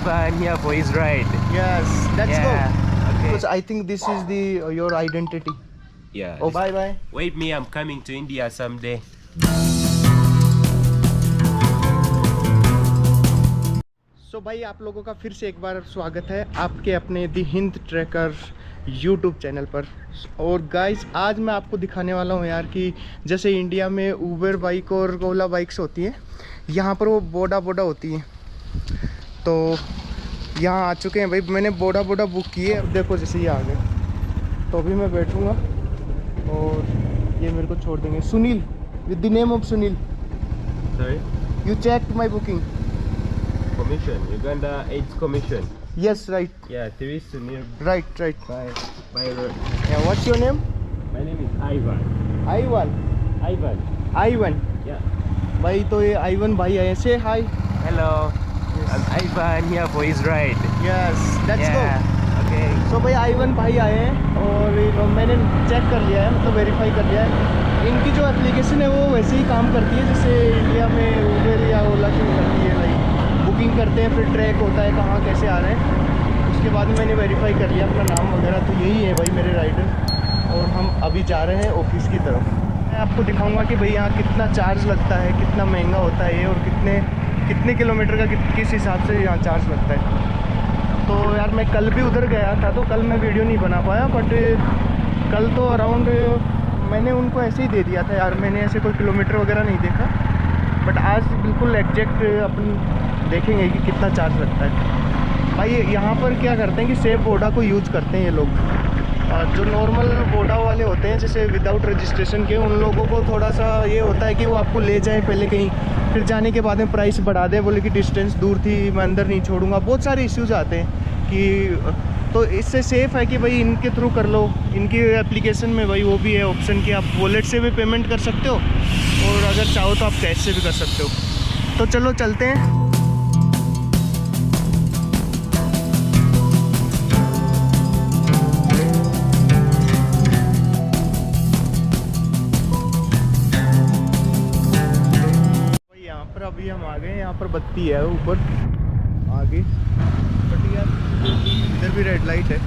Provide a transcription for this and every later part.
Ivan here for his ride. Yes, let's go. Okay. Because I think this is the your identity. Yeah. Oh, bye bye. Wait, me, I'm coming to India someday. So भाई आप लोगों का फिर से एक बार स्वागत है आपके अपने दी हिंद ट्रैकर यूट्यूब चैनल पर। और गाइस आज मैं आपको दिखाने वाला हूँ यार कि जैसे इंडिया में उबर बाइक और ओला बाइक्स होती हैं, यहाँ पर वो बोडा होती है। तो यहाँ आ चुके हैं भाई, मैंने बोडा बुक की है। अब देखो जैसे ये आ गए तो अभी मैं बैठूँगा और ये मेरे को छोड़ देंगे। Sunil, with the name of Sunil. Sorry? You check my booking? Commission. Uganda AIDS Commission. Yes, right. Yeah, there is Sunil Right. by road. Yeah, what's your name? My name is Ivan. Ivan. Ivan. Yeah. भाई तो ये Ivan भाई आए। से हाय। Hello. I'm Ivan here for his ride. Yes, let's go. Okay. सो भाई Ivan भाई आए हैं और मैंने चेक कर लिया है, मतलब वेरीफाई कर लिया है। इनकी जो एप्लीकेशन है वो वैसे ही काम करती है जैसे इंडिया में उबर या ओला की करती है। भाई बुकिंग करते हैं, फिर ट्रैक होता है कहाँ कैसे आ रहे हैं। उसके बाद मैंने वेरीफाई कर लिया अपना नाम वगैरह, तो यही है भाई मेरे राइडर। और हम अभी जा रहे हैं ऑफिस की तरफ। मैं आपको दिखाऊंगा कि भाई यहाँ कितना चार्ज लगता है, कितना महंगा होता है ये, और कितने किलोमीटर का किस हिसाब से यहाँ चार्ज लगता है। तो यार मैं कल भी उधर गया था तो कल मैं वीडियो नहीं बना पाया, बट कल तो अराउंड मैंने उनको ऐसे ही दे दिया था यार, मैंने ऐसे कोई किलोमीटर वगैरह नहीं देखा। बट आज बिल्कुल एग्जैक्ट अपन देखेंगे कि कितना चार्ज लगता है। भाई यहाँ पर क्या करते हैं कि सेफ बोडा को यूज़ करते हैं ये लोग। जो नॉर्मल बोडा वाले होते हैं जैसे विदाउट रजिस्ट्रेशन के, उन लोगों को थोड़ा सा ये होता है कि वो आपको ले जाए पहले कहीं, फिर जाने के बाद में प्राइस बढ़ा दे, बोले कि डिस्टेंस दूर थी मैं अंदर नहीं छोड़ूंगा। बहुत सारे इश्यूज आते हैं कि तो इससे सेफ़ है कि भाई इनके थ्रू कर लो। इनकी एप्लीकेशन में भाई वो भी है ऑप्शन कि आप वॉलेट से भी पेमेंट कर सकते हो और अगर चाहो तो आप कैश से भी कर सकते हो। तो चलो चलते हैं। अभी हम आ गए, यहाँ पर बत्ती है ऊपर आगे, बट यार इधर भी रेड लाइट है।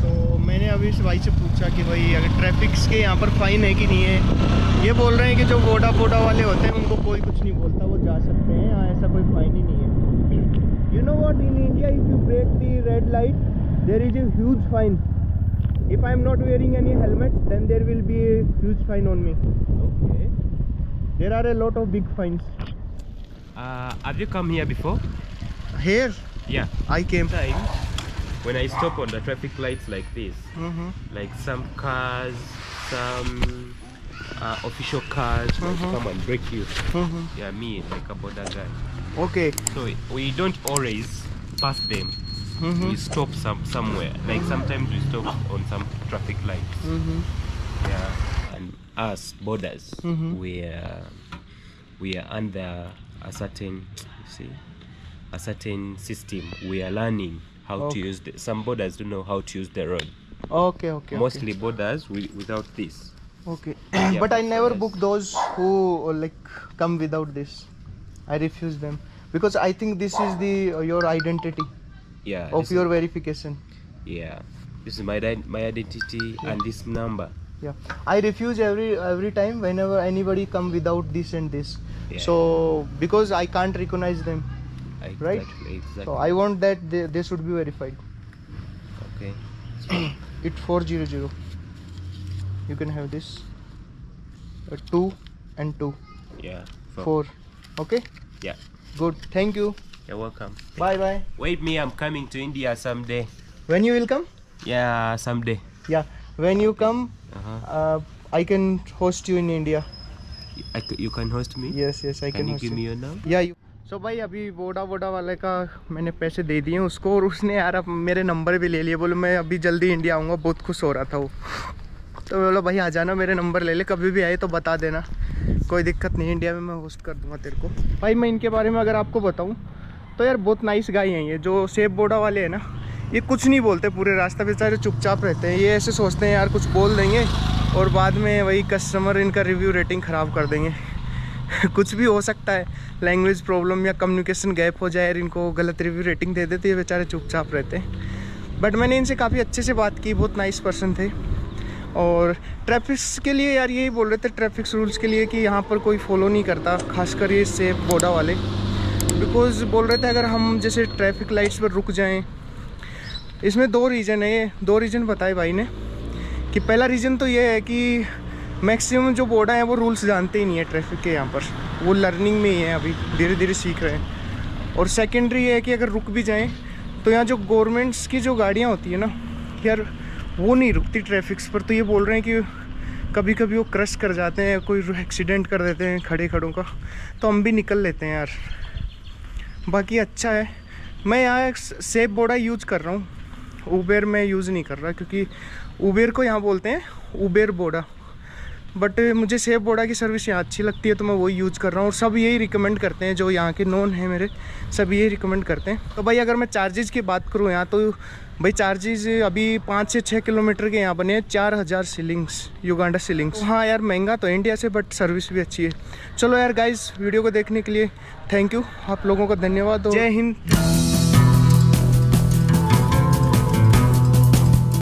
तो मैंने अभी इस भाई से पूछा कि भाई अगर ट्रैफिक्स के यहाँ पर फाइन है कि नहीं है। ये बोल रहे हैं कि जो बोडा वाले होते हैं उनको कोई कुछ नहीं बोलता, वो जा सकते हैं, यहाँ ऐसा कोई फाइन ही नहीं है। You know what, in India if you break the red light there is a huge fine. If I am not wearing any helmet then there will be a huge fine on me. Okay, there are a lot of big fines. Have you come here before? Here? Yeah. I came. When I stop on the traffic lights like this, like some cars, some official cars like come and break you. Yeah, me like a border guy. Okay. So we don't always pass them. We stop somewhere. Like sometimes we stop on some traffic lights. Yeah, and us borders, we are under a certain system. We are learning how to use some borders don't know how to use the road. Okay. Mostly borders without this. Okay. Yeah, but I never book those who like come without this. I refuse them because I think this is the your identity. Yeah. Of your verification. Yeah. This is my identity and this number. Yeah. I refuse every time whenever anybody come without this and this. Yeah. So because I can't recognize them. Right? Exactly. So I want that they should be verified. Okay. It's 400. You can have this. 2 and 2. Yeah. 4. Okay? Yeah. Good. Thank you. You're welcome. Bye. Wait, me, I'm coming to India someday. When you will come? Yeah, someday. Yeah. When you come, I can host you in India. You can host me? Yes, I can you host give you. me your number? Yeah. So भाई अभी बोडा वाले का मैंने पैसे दे दिए उसको, और उसने यार अब मेरे नंबर भी ले लिए। बोलो मैं अभी जल्दी इंडिया आऊँगा, बहुत खुश हो रहा था वो। तो बोलो भाई आ जाना, मेरे नंबर ले ले, कभी भी आए तो बता देना, कोई दिक्कत नहीं, इंडिया में मैं होस्ट कर दूँगा तेरे को। भाई मैं इनके बारे में अगर आपको बताऊँ तो यार बहुत नाइस गाय हैं ये। जो सेफ बोडा वाले हैं ना, ये कुछ नहीं बोलते पूरे रास्ता, बेचारे चुपचाप रहते हैं। ये ऐसे सोचते हैं यार कुछ बोल देंगे और बाद में वही कस्टमर इनका रिव्यू रेटिंग ख़राब कर देंगे। कुछ भी हो सकता है, लैंग्वेज प्रॉब्लम या कम्युनिकेशन गैप हो जाए और इनको गलत रिव्यू रेटिंग दे देते, ये बेचारे चुपचाप रहते हैं। बट मैंने इनसे काफ़ी अच्छे से बात की, बहुत नाइस पर्सन थे। और ट्रैफिक्स के लिए यार यही बोल रहे थे, ट्रैफिक्स रूल्स के लिए कि यहाँ पर कोई फॉलो नहीं करता, खासकर ये सेफ बोडा वाले। बिकॉज बोल रहे थे अगर हम जैसे ट्रैफिक लाइट्स पर रुक जाएं, इसमें 2 रीज़न है, ये 2 रीज़न बताए भाई ने। कि पहला रीज़न तो ये है कि मैक्सिमम जो बोडा हैं वो रूल्स जानते ही नहीं है ट्रैफिक के, यहाँ पर वो लर्निंग में ही है, अभी धीरे धीरे सीख रहे हैं। और सेकेंडरी है कि अगर रुक भी जाएं तो यहाँ जो गवर्नमेंट्स की जो गाड़ियाँ होती है ना यार, वो नहीं रुकती ट्रैफिक्स पर। तो ये बोल रहे हैं कि कभी कभी वो क्रश कर जाते हैं, कोई एक्सीडेंट कर देते हैं खड़े खड़ों का, तो हम भी निकल लेते हैं यार। बाकी अच्छा है। मैं यहाँ सेफ बोडा यूज़ कर रहा हूँ, उबेर में यूज़ नहीं कर रहा, क्योंकि उबेर को यहाँ बोलते हैं उबेर बोडा। बट मुझे सेफ बोडा की सर्विस यहाँ अच्छी लगती है तो मैं वही यूज़ कर रहा हूँ। और सब यही रिकमेंड करते हैं, जो यहाँ के नॉन हैं मेरे, सब यही रिकमेंड करते हैं। तो भाई अगर मैं चार्जेस की बात करूँ यहाँ, तो भाई चार्जेस अभी 5 से 6 किलोमीटर के यहाँ बने हैं 4000 शिलिंग्स, युगांडा शिलिंग्स। हाँ यार महंगा तो है इंडिया से, बट सर्विस भी अच्छी है। चलो यार गाइज़, वीडियो को देखने के लिए थैंक यू, आप लोगों का धन्यवाद। जय हिंद।